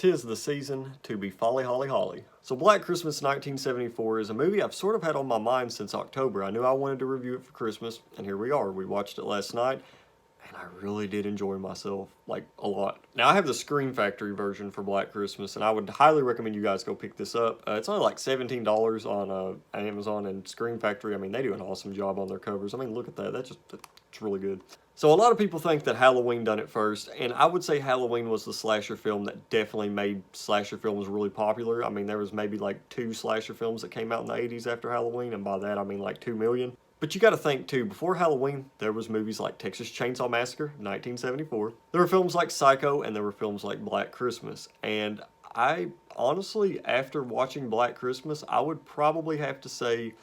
'Tis the season to be folly holly holly. So Black Christmas 1974 is a movie I've sort of had on my mind since October. I knew I wanted to review it for Christmas, and here we are. We watched it last night, and I really did enjoy myself, like, a lot. Now, I have the Screen Factory version for Black Christmas, and I would highly recommend you guys go pick this up. It's only like $17 on Amazon, and Screen Factory, I mean, they do an awesome job on their covers. I mean, look at that. That's really good. So a lot of people think that Halloween done it first, and I would say Halloween was the slasher film that definitely made slasher films really popular. I mean, there was maybe like 2 slasher films that came out in the 80s after Halloween, and by that I mean like 2 million. But you got to think too, before Halloween, there was movies like Texas Chainsaw Massacre, 1974. There were films like Psycho, and there were films like Black Christmas. And I honestly, after watching Black Christmas, I would probably have to say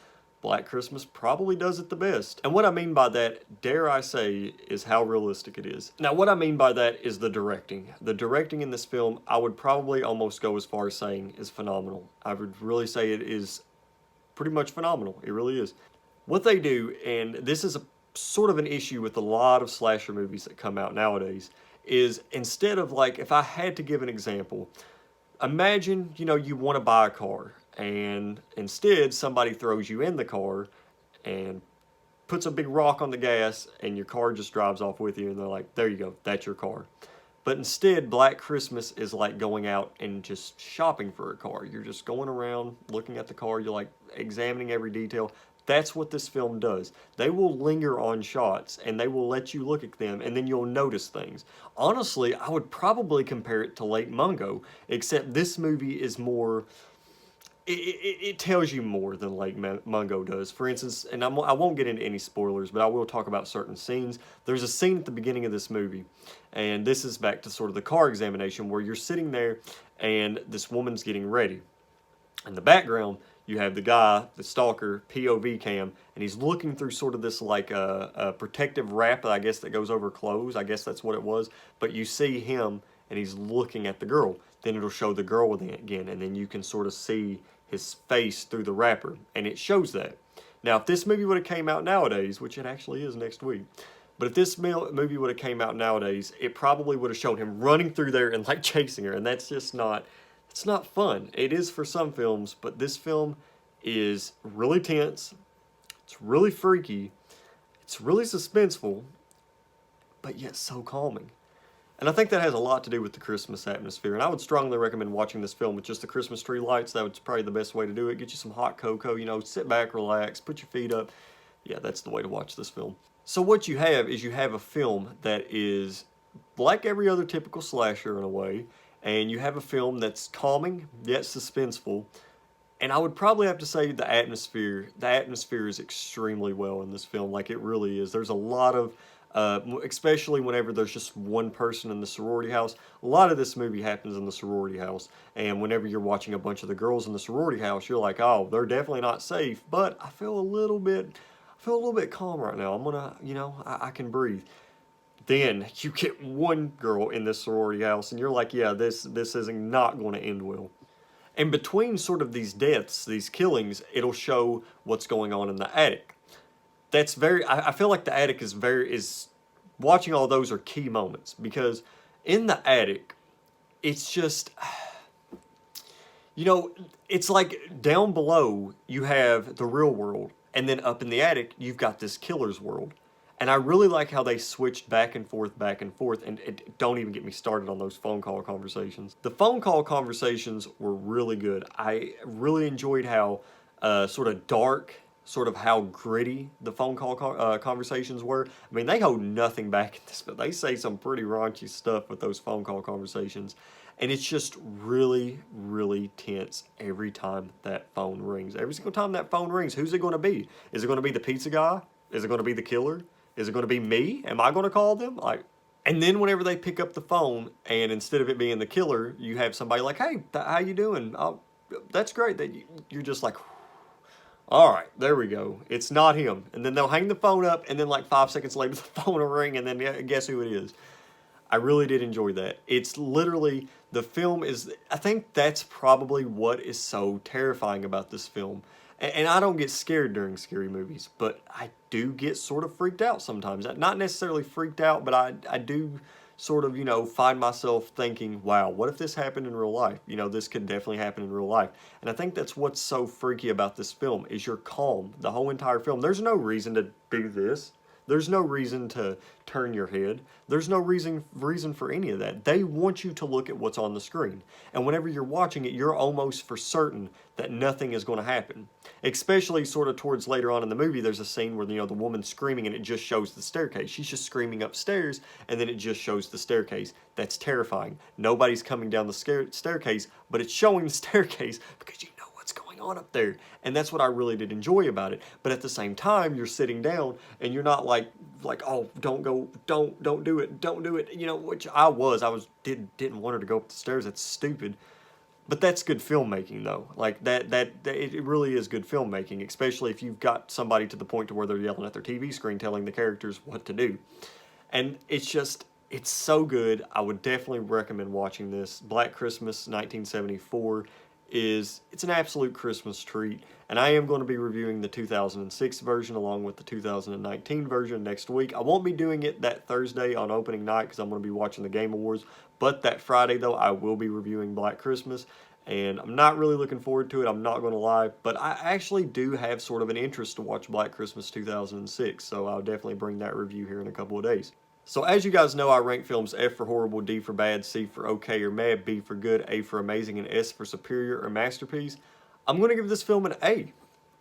Black Christmas probably does it the best. And what I mean by that, dare I say, is how realistic it is. Now, what I mean by that is the directing. The directing in this film, I would probably almost go as far as saying is phenomenal. I would really say it is pretty much phenomenal. It really is. What they do, and this is a sort of an issue with a lot of slasher movies that come out nowadays, is instead of like, if I had to give an example, imagine, you want to buy a car, and instead somebody throws you in the car and puts a big rock on the gas, and your car just drives off with you, and they're like, there you go, that's your car. But instead, Black Christmas is like going out and just shopping for a car. You're just going around looking at the car, you're like examining every detail. That's what this film does. They will linger on shots, and they will let you look at them, and then you'll notice things. Honestly, I would probably compare it to Lake Mungo, except this movie is more, it tells you more than Lake Mungo does. For instance, and I won't get into any spoilers, but I will talk about certain scenes. There's a scene at the beginning of this movie, and this is back to sort of the car examination, where you're sitting there, and this woman's getting ready. In the background, you have the guy, the stalker, POV cam, and he's looking through sort of this like a protective wrap, I guess, that goes over clothes. I guess that's what it was. But you see him, and he's looking at the girl. Then it'll show the girl again, and then you can sort of see his face through the wrapper, and it shows that. Now, if this movie would have came out nowadays, which it actually is next week, but if this movie would have came out nowadays, it probably would have shown him running through there and like chasing her, and that's just not... It's not fun. It is for some films, but this film is really tense. It's really freaky. It's really suspenseful, but yet so calming. And I think that has a lot to do with the Christmas atmosphere. And I would strongly recommend watching this film with just the Christmas tree lights. That was probably the best way to do it. Get you some hot cocoa, sit back, relax, put your feet up. Yeah, that's the way to watch this film. So what you have is you have a film that is like every other typical slasher in a way. And you have a film that's calming, yet suspenseful. And I would probably have to say the atmosphere is extremely well in this film, like it really is. There's a lot of, especially whenever there's just one person in the sorority house, a lot of this movie happens in the sorority house. And whenever you're watching a bunch of the girls in the sorority house, you're like, oh, they're definitely not safe. But I feel a little bit calm right now. I'm gonna, I can breathe. Then you get one girl in this sorority house, and you're like, yeah, this isn't not going to end well. And between sort of these deaths, these killings, it'll show what's going on in the attic. That's I feel like the attic is watching all those are key moments, because in the attic, it's just, it's like down below you have the real world, and then up in the attic, you've got this killer's world. And I really like how they switched back and forth, and don't even get me started on those phone call conversations. The phone call conversations were really good. I really enjoyed how sort of dark, sort of how gritty the phone call conversations were. I mean, they hold nothing back in this, but they say some pretty raunchy stuff with those phone call conversations. And it's just really, really tense every time that phone rings. Every single time that phone rings, who's it going to be? Is it going to be the pizza guy? Is it going to be the killer? Is it going to be me? Am I going to call them? And then whenever they pick up the phone, and instead of it being the killer, you have somebody like, hey, how you doing? Oh, that's great. You're just like, all right, there we go. It's not him. And then they'll hang the phone up, and then like 5 seconds later, the phone will ring, and then guess who it is? I really did enjoy that. It's literally, the film is, I think that's probably what is so terrifying about this film. And I don't get scared during scary movies, but I do get sort of freaked out sometimes. Not necessarily freaked out, but I do sort of, find myself thinking, wow, what if this happened in real life? This could definitely happen in real life. And I think that's what's so freaky about this film is you're calm the whole entire film. There's no reason to do this. There's no reason to turn your head. There's no reason for any of that. They want you to look at what's on the screen. And whenever you're watching it, you're almost for certain that nothing is going to happen. Especially sort of towards later on in the movie, there's a scene where, the woman's screaming and it just shows the staircase. She's just screaming upstairs and then it just shows the staircase. That's terrifying. Nobody's coming down the staircase, but it's showing the staircase because you know what's going on up there. And that's what I really did enjoy about it. But at the same time, you're sitting down and you're not like, oh, don't go, don't do it, don't do it. Which I didn't want her to go up the stairs. That's stupid. But that's good filmmaking, though. Like that it really is good filmmaking, especially if you've got somebody to the point to where they're yelling at their TV screen telling the characters what to do. And it's so good. I would definitely recommend watching this. Black Christmas 1974 it's an absolute Christmas treat. And I am going to be reviewing the 2006 version along with the 2019 version next week. I won't be doing it that Thursday on opening night because I'm going to be watching the Game Awards. But that Friday, though, I will be reviewing Black Christmas. And I'm not really looking forward to it, I'm not going to lie. But I actually do have sort of an interest to watch Black Christmas 2006. So I'll definitely bring that review here in a couple of days. So as you guys know, I rank films F for horrible, D for bad, C for okay or mad, B for good, A for amazing, and S for superior or masterpiece. I'm going to give this film an A. I'm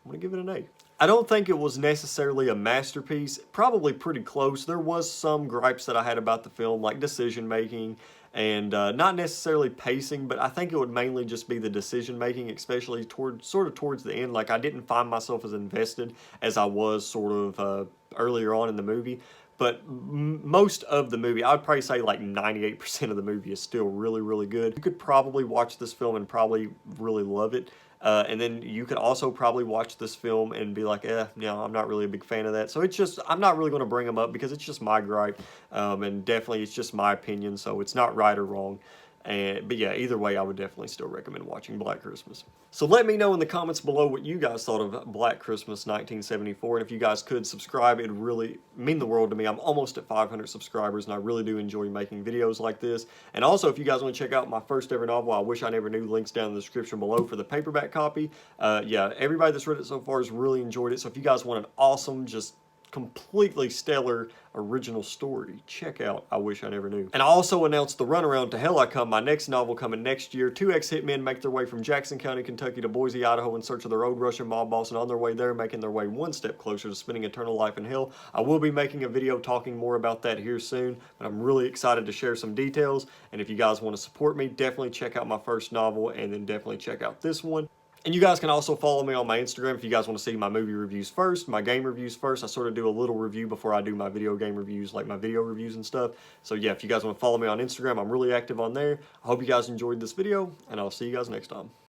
going to give it an A. I don't think it was necessarily a masterpiece. Probably pretty close. There was some gripes that I had about the film, like decision making and not necessarily pacing, but I think it would mainly just be the decision making, especially towards the end. Like I didn't find myself as invested as I was sort of earlier on in the movie. But most of the movie, I'd probably say like 98% of the movie is still really, really good. You could probably watch this film and probably really love it. And then you could also probably watch this film and be like, no, I'm not really a big fan of that. So I'm not really going to bring them up because it's just my gripe. And definitely it's just my opinion. So it's not right or wrong. But yeah, either way, I would definitely still recommend watching Black Christmas. So let me know in the comments below what you guys thought of Black Christmas 1974. And if you guys could subscribe, it'd really mean the world to me. I'm almost at 500 subscribers, and I really do enjoy making videos like this. And also, if you guys want to check out my first ever novel, I Wish I Never Knew, links down in the description below for the paperback copy. Yeah, everybody that's read it so far has really enjoyed it. So if you guys want an awesome, just completely stellar original story, check out I Wish I Never Knew. And I also announced the Runaround to Hell I Come, my next novel coming next year. Two ex-hitmen make their way from Jackson County, Kentucky to Boise, Idaho in search of their old Russian mob boss, and on their way there, making their way one step closer to spending eternal life in hell. I will be making a video talking more about that here soon, but I'm really excited to share some details. And if you guys want to support me, definitely check out my first novel, and then definitely check out this one. And you guys can also follow me on my Instagram if you guys want to see my movie reviews first, my game reviews first. I sort of do a little review before I do my video game reviews, like my video reviews and stuff. So yeah, if you guys want to follow me on Instagram, I'm really active on there. I hope you guys enjoyed this video, and I'll see you guys next time.